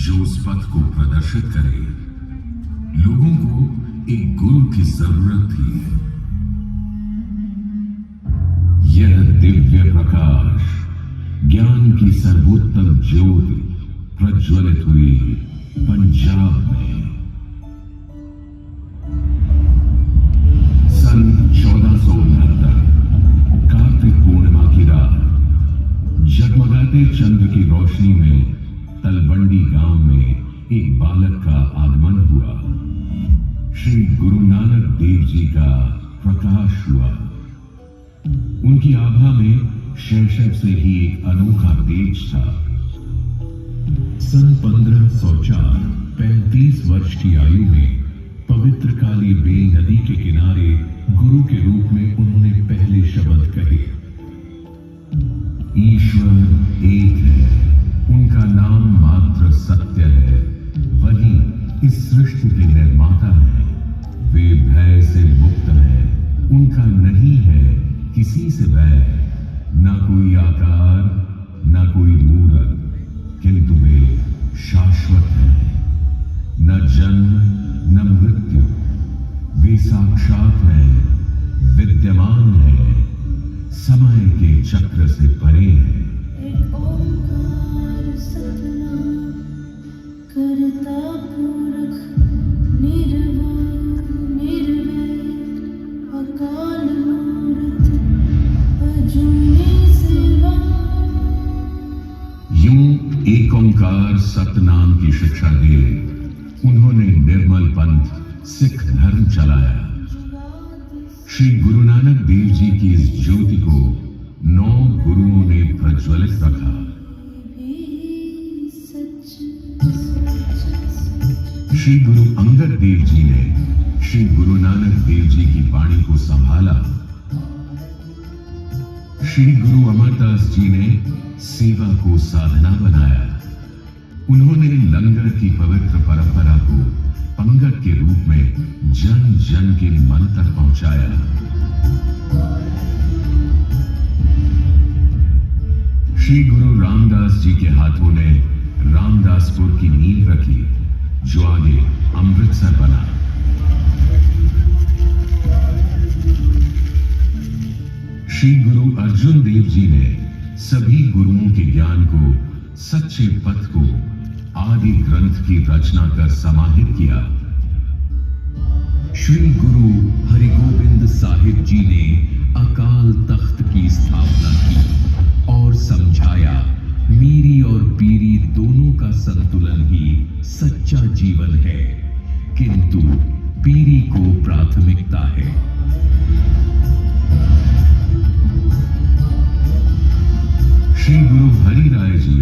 जो उस पथ को प्रदर्शित करे। लोगों को एक गुरु की जरूरत थी। यह दिव्य प्रकाश, ज्ञान की सर्वोत्तम ज्योति प्रज्वलित हुई पंजाब में। सन 1469 कार्तिक पूर्णिमा की रात जगमगाते चंद्र की रोशनी में तलवंडी गांव में एक बालक का आगमन हुआ। श्री गुरु नानक देव जी का प्रकाश हुआ। उनकी आभा में शैशव से ही एक अनोखा तेज था। सन 1504 35 वर्ष की आयु में पवित्र काली बेल नदी के किनारे गुरु के रूप में उन्होंने पहले शब्द कहे। ईश्वर एक है, उनका नाम मात्र सत्य है, वही इस सृष्टि के निर्माता है। वे भय से मुक्त हैं, उनका नहीं है किसी से भय, ना कोई आकार, ना कोई मूरत, किंतु वे शाश्वत हैं। न जन्म न मृत्यु, वे साक्षात हैं, विद्यमान हैं, समय के चक्र से परे हैं। एक ओंकार सतनाम करता पुरख निर्वाण निर्वैर अकाल मूर्त अजूनी सेवा। यूं एक ओंकार सतनाम की शिक्षा दे उन्होंने निर्मल पंथ सिख धर्म चलाया। श्री गुरु नानक देव जी की इस ज्योति को 9 गुरुओं ने प्रज्वलित रखा। श्री गुरु अंगद देव जी ने श्री गुरु नानक देव जी की वाणी को संभाला। श्री गुरु अमरदास जी ने सेवा को साधना बनाया। उन्होंने लंगर की पवित्र परंपरा को पंगत के रूप में जन जन के मन तक पहुंचाया। श्री गुरु रामदास जी के हाथों ने रामदासपुर की नींव रखी, जो आगे अमृतसर बना। श्री गुरु अर्जुन देव जी ने सभी गुरुओं के ज्ञान को, सच्चे पथ को आदि ग्रंथ की रचना कर समाहित किया। श्री गुरु हरिगोविंद साहिब जी ने अकाल तख्त की स्थापना की और समझाया, मीरी और पीरी दोनों का संतुलन ही सच्चा जीवन है, किंतु पीरी को प्राथमिकता है। श्री गुरु हरि राय जी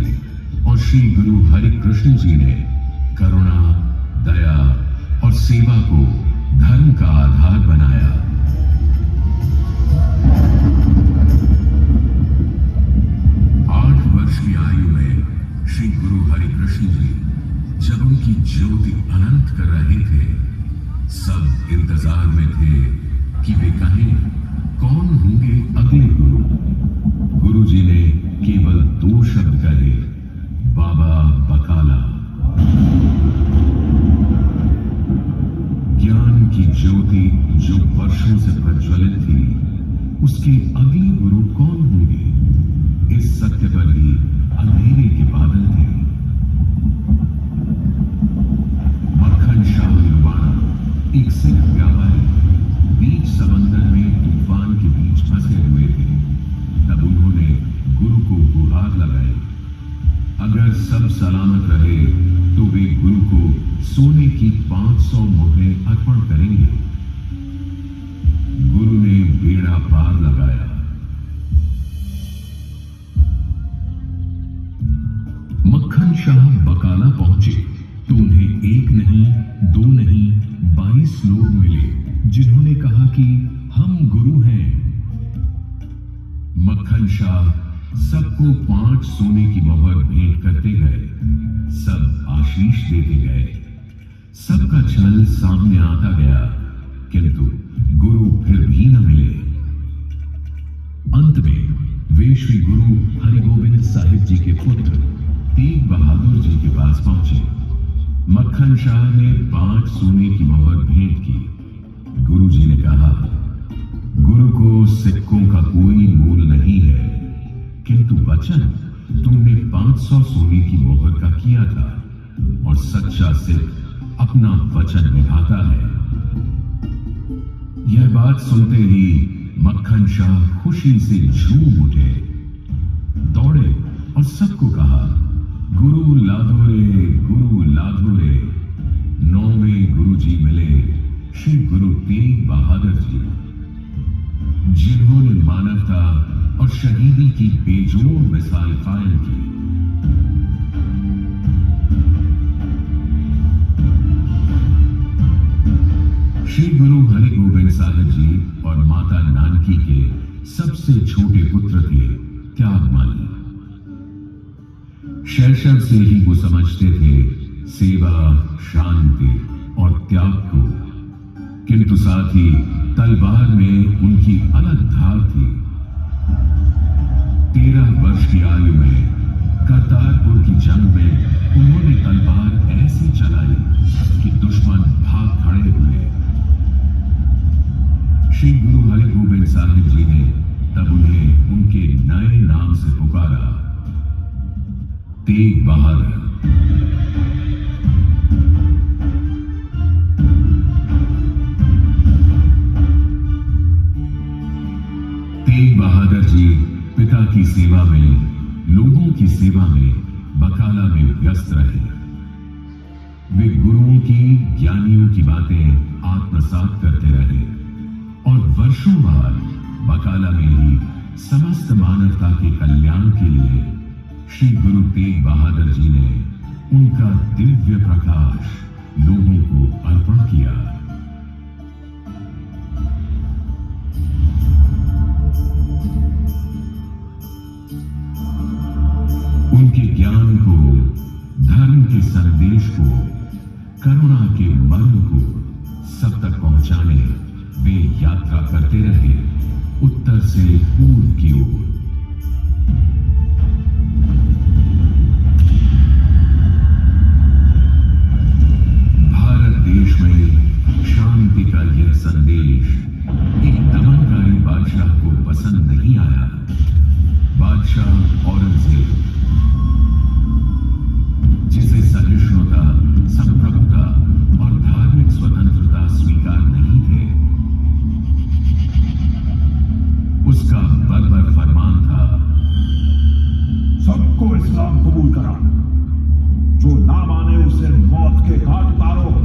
और श्री गुरु हरि कृष्ण जी ने करुणा, दया और सेवा को धर्म का आधार बनाया। 8 वर्ष की आयु में श्री गुरु हरि कृष्ण जी जब उनकी ज्योति अनंत कर रहे थे, सब इंतजार में थे कि वे कहें कौन होंगे अगले गुरु। गुरु जी ने केवल 2 शब्द कहे, बाबा बकाला। ज्ञान की ज्योति जो वर्षों से प्रज्वलित थी, उसके अगले गुरु कौन होंगे, इस सत्य पर ही अंधेरे के बादल थे। मक्खन शाह लुबाना, एक सिख व्यापारी, बीच समंदर में तूफान के बीच फंसे हुए थे। तब उन्होंने गुरु को गुहार लगाई, अगर सब सलामत रहे तो वे गुरु को सोने की 500 मोहरें अर्पण करेंगे। गुरु ने बेड़ा पार लगाया। मक्खन शाह बकाला पहुंचे तो उन्हें 1 नहीं 2 नहीं 22 लोग मिले, जिन्होंने कहा कि हम गुरु हैं। मक्खन शाह सबको 5 सोने की मोहर भेंट करते गए, सब आशीष देते गए। सबका छल सामने आता गया, किंतु गुरु फिर भी न मिले। अंत में वे श्री गुरु हरिगोविंद साहिब जी के पुत्र तेग बहादुर जी के पास पहुंचे। मक्खन शाह ने 5 सोने की मोहर भेंट की। गुरुजी ने कहा, गुरु को सिक्कों का कोई मोल नहीं है, किंतु वचन तुमने 500 सोने की मोहर का किया था, और सच्चा सिख अपना वचन निभाता है। यह बात सुनते ही मक्खन शाह खुशी से झूम उठे, दौड़े और सबको कहा, गुरु लाधो रे, गुरु लाधो रे। 9वें गुरु जी मिले श्री गुरु तेग बहादुर जी, जिन्होंने मानवता और शहीदी की बेजोड़ मिसाल कायम की। श्री गुरु हरि गोबिंद साहिब जी और माता नानकी के सबसे छोटे पुत्र थे त्यागमाली। शैशव से ही वो समझते थे सेवा, शांति और त्याग को, किंतु साथ ही तलवार में उनकी अलग धार थी। 13 वर्ष की आयु में करतारपुर की जंग में उन्होंने तलवार ऐसी चलाई कि दुश्मन भाग खड़े हुए। श्री गुरु हरि गोबिंद साहिब जी ने तब उन्हें उनके नए नाम से पुकारा, तेग बहादुर। तेग बहादुर जी पिता की सेवा में, लोगों की सेवा में बकाला में व्यस्त रहे। वे गुरुओं की, ज्ञानियों की बातें आत्मसात करते रहे और वर्षों बाद बकाला में ही समस्त मानवता के कल्याण के लिए श्री गुरु तेग बहादुर जी ने उनका दिव्य प्रकाश लोगों को अर्पण किया। उनके ज्ञान को, धर्म के संदेश को, करुणा के मर्म को सब तक पहुंचाने वे यात्रा करते रहे, उत्तर से पूर्व की ओर। भारत देश में शांति का यह संदेश एक दमनकारी बादशाह को पसंद नहीं आया। बादशाह औरंगजेब, जिसे सहिष्णुता, संप्रभुता और धार्मिक स्वतंत्रता स्वीकार नहीं थे, उसका बर्बर फरमान था, सबको इस्लाम कबूल करा, जो ना माने उसे मौत के घाट उतारो।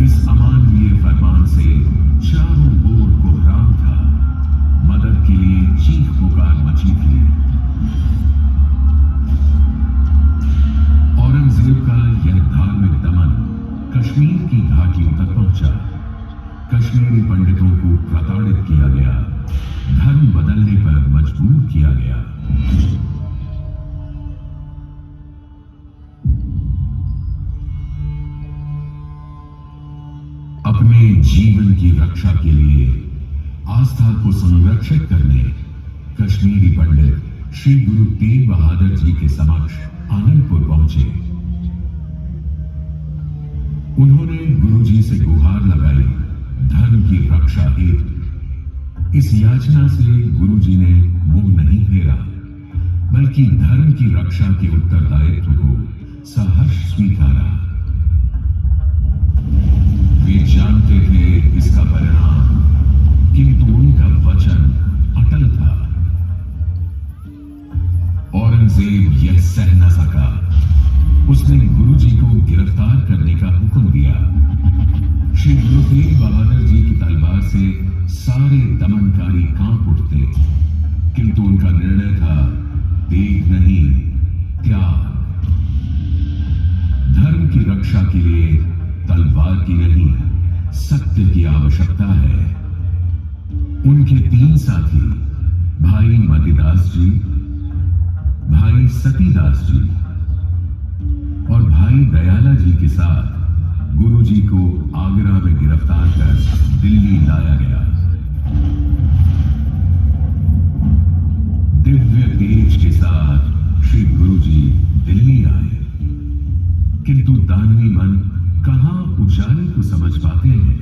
इस अमानवीय फरमान से चारों ओर कोहराम था। मदद के लिए चीख पुकार मची थी। औरंगजेब का यह धार्मिक दमन कश्मीर की घाटियों तक पहुंचा। कश्मीरी पंडितों को प्रताड़ित किया गया, धर्म बदलने पर मजबूर किया गया। अपने जीवन की रक्षा के लिए आस्था को संरक्षित करने कश्मीरी पंडित श्री गुरु तेग बहादुर जी के समक्ष आनंदपुर पहुंचे। उन्होंने गुरुजी से गुहार लगाई, धर्म की रक्षा हेतु। इस याचना से गुरुजी ने मुंह नहीं फेरा, बल्कि धर्म की रक्षा के उत्तरदायित्व को सहर्ष स्वीकारा। वे जानते थे इसका परिणाम, किंतु उनका वचन अटल था। औरंगजेब यह सह न सका। उसने गुरुजी को गिरफ्तार करने का हुक्म दिया। श्री गुरु तेग बहादुर जी की तलवार से सारे दमनकारी कांप उठते, किंतु उनका निर्णय था, तेग नहीं, त्याग। धर्म की रक्षा के लिए तलवार की नहीं, सत्य की आवश्यकता है। उनके 3 साथी, भाई मतिदास जी, भाई सतीदास जी और भाई दयाला जी के साथ गुरुजी को आगरा में गिरफ्तार कर दिल्ली लाया गया। दिव्य तेज के साथ श्री गुरुजी दिल्ली आए। दानवी मन कहां उजाले को समझ पाते हैं,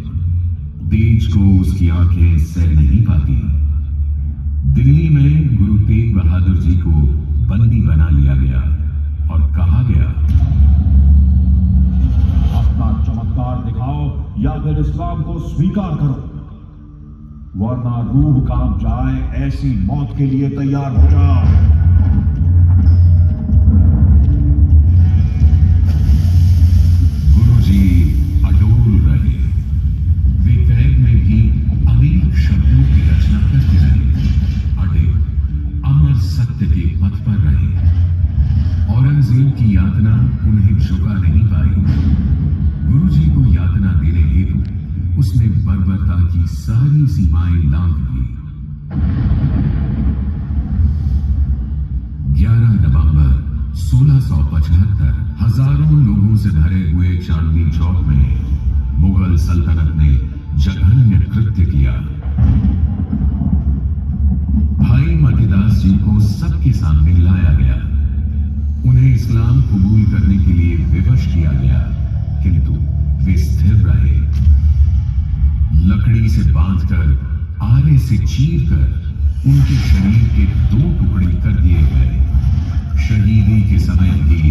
तेज को उसकी आंखें सह नहीं पाती। दिल्ली में गुरु तेग बहादुर जी को बंदी बना लिया गया और कहा गया, अपना चमत्कार दिखाओ या फिर इस्लाम को स्वीकार करो, वरना रूह कांप जाए ऐसी मौत के लिए तैयार हो जाओ। गुरुजी अडोल रहे। वे कैद में भी अनेक शब्दों की रचना करते रहे, अड़े अमर सत्य के पथ पर रहे। औरंगजेब की यातना उन्हें झुका नहीं पाई। गुरुजी को यातना देने हेतु उसने बर्बरता की सारी सीमाएं लांघ ली। 11 नवंबर 1675 हजारों लोगों से भरे हुए चांदनी चौक में मुगल सल्तनत ने जघन्य कृत्य किया। भाई मतीदास जी को सबके सामने लाया गया। उन्हें इस्लाम कबूल करने के लिए विवश किया गया, किंतु वे स्थिर रहे। लकड़ी से बांधकर आरे से चीरकर उनके शरीर के 2 टुकड़े कर दिए गए। शहीदी के समय भी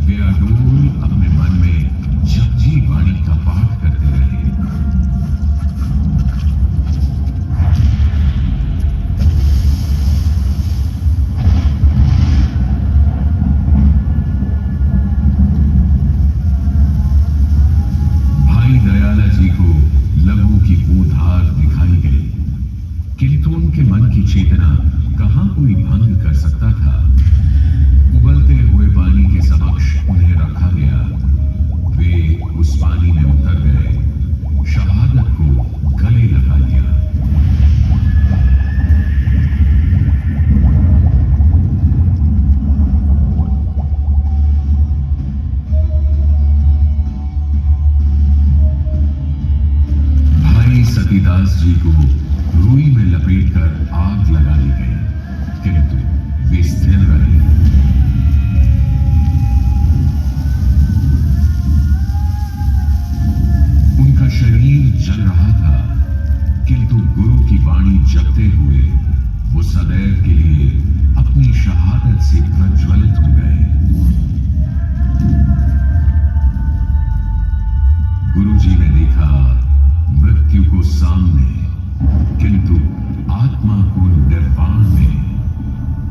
वे अडोल अपने मन में जपजी वाणी का पाठ करते रहे। भाई दयाला जी को लहू की बूंधार दिखाई गई, किंतु उनके मन की चेतना कहां कोई भंग कर सकता था। उबलते हुए पानी के समक्ष उन्हें रखा गया। वे उस पानी में उतर गए, शहादत को गले लगा लिया। भाई सतीदास जी को रुई में लपेटकर आग लगा दी गई, किंतु वे स्थिर रहे। उनका शरीर जल रहा था, किंतु गुरु की वाणी जपते हुए वो सदैव के लिए अपनी शहादत से प्रज्वलित हो गए। गुरुजी ने देखा मृत्यु को सामने, किंतु आत्मा को निर्वाण में।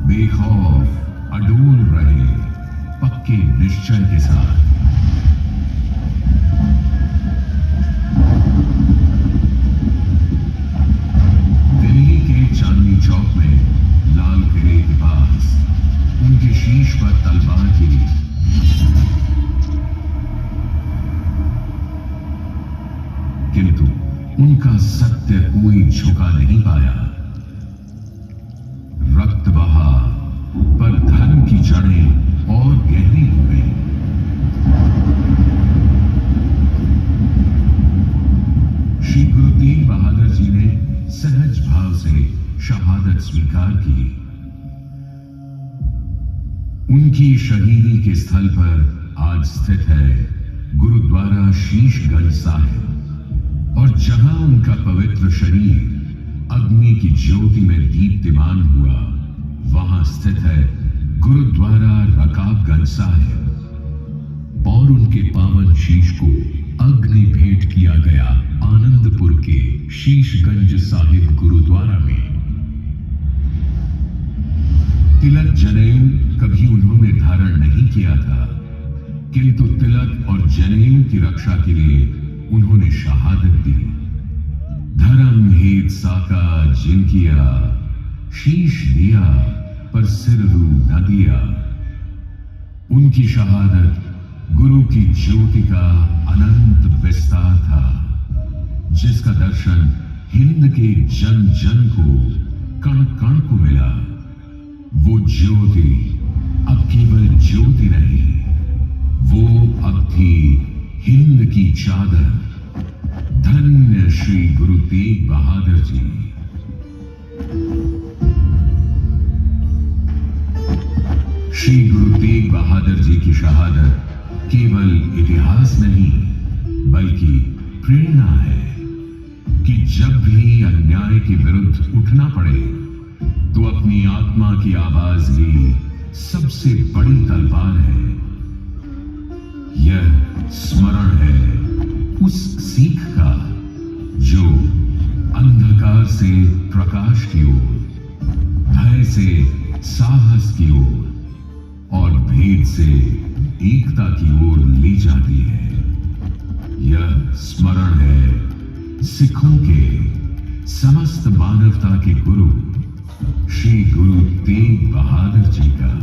बेखौफ अडोल रहे, पक्के निश्चय के साथ। दिल्ली के चांदनी चौक में लाल किले के पास उनके शीश पर तलवार गिरी। किंतु उनका सत्य कोई झुका नहीं पाया। रक्त बहा, पर धर्म की जड़ें और गहरी हो गई। श्री गुरु तेग बहादुर जी ने सहज भाव से शहादत स्वीकार की। उनकी शहीदी के स्थल पर आज स्थित है गुरुद्वारा शीशगंज साहिब, और जहां उनका पवित्र शरीर अग्नि की ज्योति में दीप्तिमान हुआ, वहां स्थित है गुरुद्वारा रकाबगंज साहिब। और उनके पावन शीश को अग्नि भेंट किया गया आनंदपुर के शीशगंज साहिब गुरुद्वारा में। तिलक जनेऊ कभी उन्होंने धारण नहीं किया था, किंतु तिलक और जनेऊ की रक्षा के लिए उन्होंने शहादत दी। धर्म हेत साका जिन किया, शीश दिया पर सिर रू न दिया। उनकी शहादत गुरु की ज्योति का अनंत विस्तार था, जिसका दर्शन हिंद के जन जन को, कण कण को मिला। वो ज्योति अब केवल ज्योति नहीं, वो अब थी हिंद की चादर। धन्य श्री गुरु तेग बहादुर जी। श्री गुरु तेग बहादुर जी की शहादत केवल इतिहास नहीं बल्कि प्रेरणा है कि जब भी अन्याय के विरुद्ध उठना पड़े तो अपनी आत्मा की आवाज ही सबसे बड़ी तलवार है। यह स्मरण है उस सीख का जो अंधकार से प्रकाश की ओर, भय से साहस की ओर और भेद से एकता की ओर ले जाती है। यह स्मरण है सिखों के समस्त मानवता के गुरु श्री गुरु तेग बहादुर जी का।